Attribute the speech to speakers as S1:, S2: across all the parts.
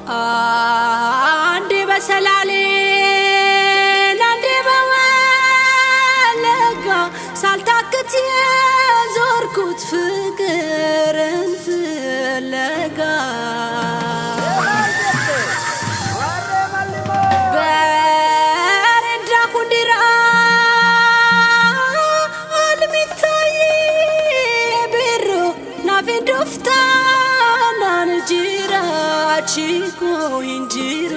S1: አንዴ በሰላሌ አንዴ በወለጋ ሳልታክት የዞርኩት ፍቅርን ፍለጋ በረንዳ ኩንዲራ አልሚታይ ቢሮ ናፌንዶፍታ ናንጅራ ቺኮ እንጅሩ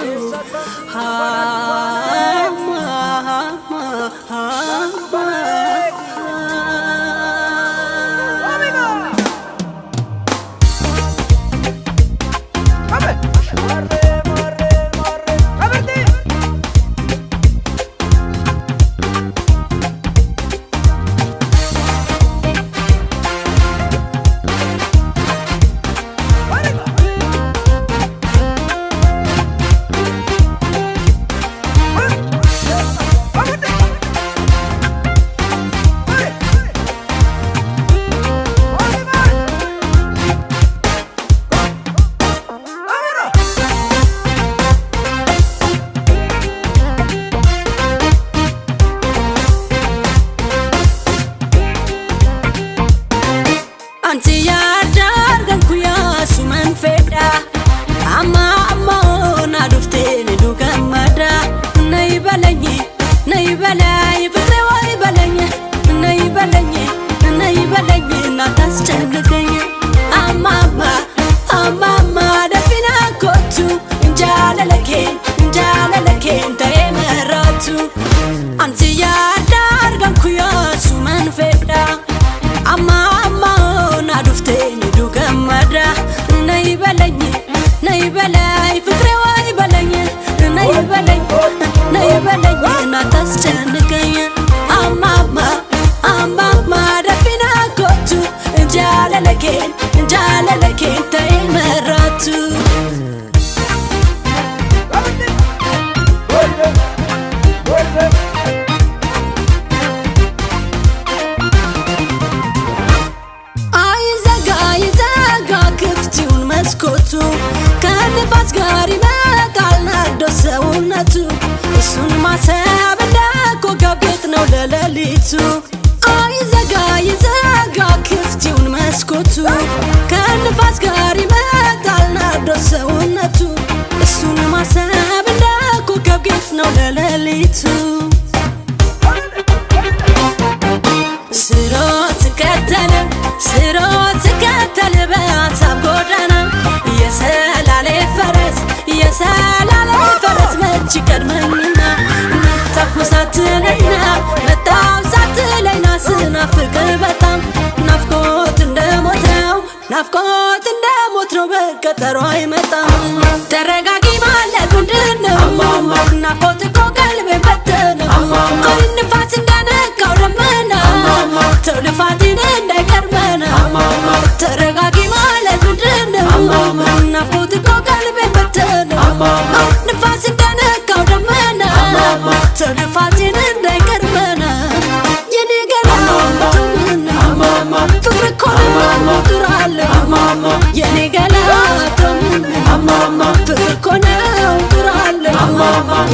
S1: ከንፋስ ጋር ይመጣል ናዶ ሰውነቱ እሱን ማሰብ እንደ ኮከብ ጌጥ ነው ለሌሊቱ አይዘጋ ይዘጋ ክፍት ይሁን መስኮቱ ከንፋስ ጋር ይመጣል ናዶ ሰውነቱ እሱን ማሰብ እንደ ኮከብ ጌጥ ነው ለሌሊቱ ስሮት ከተለ በሀሳብ ጎዳና የሰላሌ ፈረስ መች ቀድመኝና መጣሁ ሳትለኝና ስናፍቅ በጣም ናፍቆት እንደሞት ነው በቀጠሮ አይመጣም ተረጋጊ ማለት ምንድነው ናፍቆት እኮ ቀልቤን በተነው አይ ንፋስ እንደነካው ደመና ተው ልፋቴን እንዳይቀርመና ተረጋጊ ማለት ምንድነው ናፍቆት እኮ ቀልቤን በተነው ንፋስ እንደነካው ደመና ተው ልፋቴን እንዳይቀርመና የኔ ገና ፍቅር እኮ ነው ጥራለሁ የኔ ገና ፍቅር እኮ ነው ጥራለሁ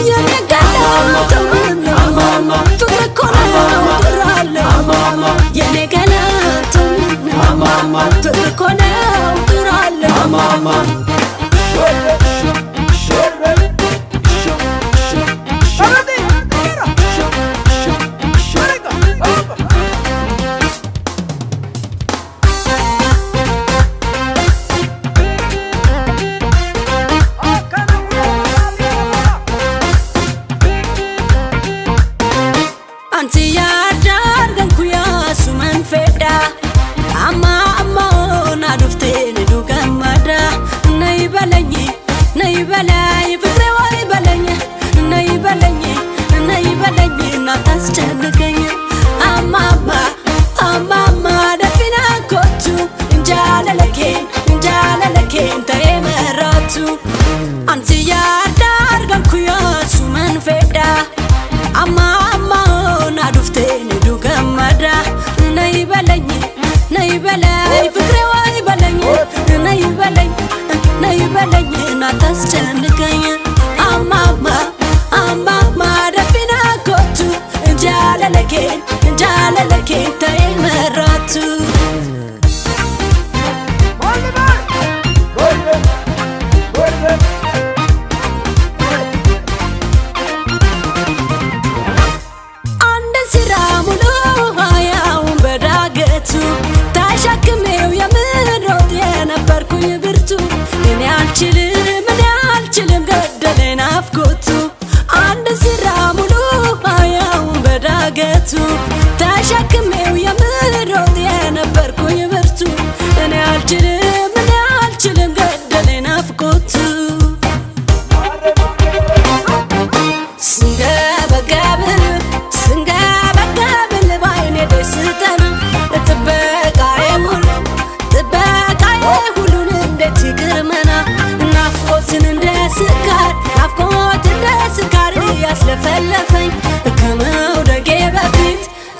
S1: የኔ ገና ፍቅር እኮ ነው ጥራለሁ የኔ ገና ፍቅር እኮ ነው ጥራለሁ Just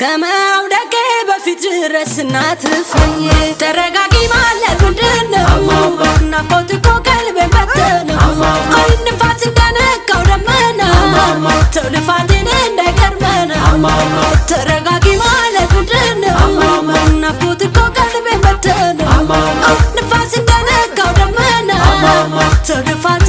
S1: ከመውደቄ በፊት ድረስና ትፍኝ ተረጋጊ ማለት ምንድነው ናፍቆት እኮ ቀልቤን በተነው ቆይ ንፋስ እንደነካው ደመና ተው ልፋቴን እንዳይቀርመና ተረጋጊ ማለት ምንድነው ናፍቆት እኮ ቀልቤን በተነው ንፋስ እንደነካው ደመና ተው ልፋቴን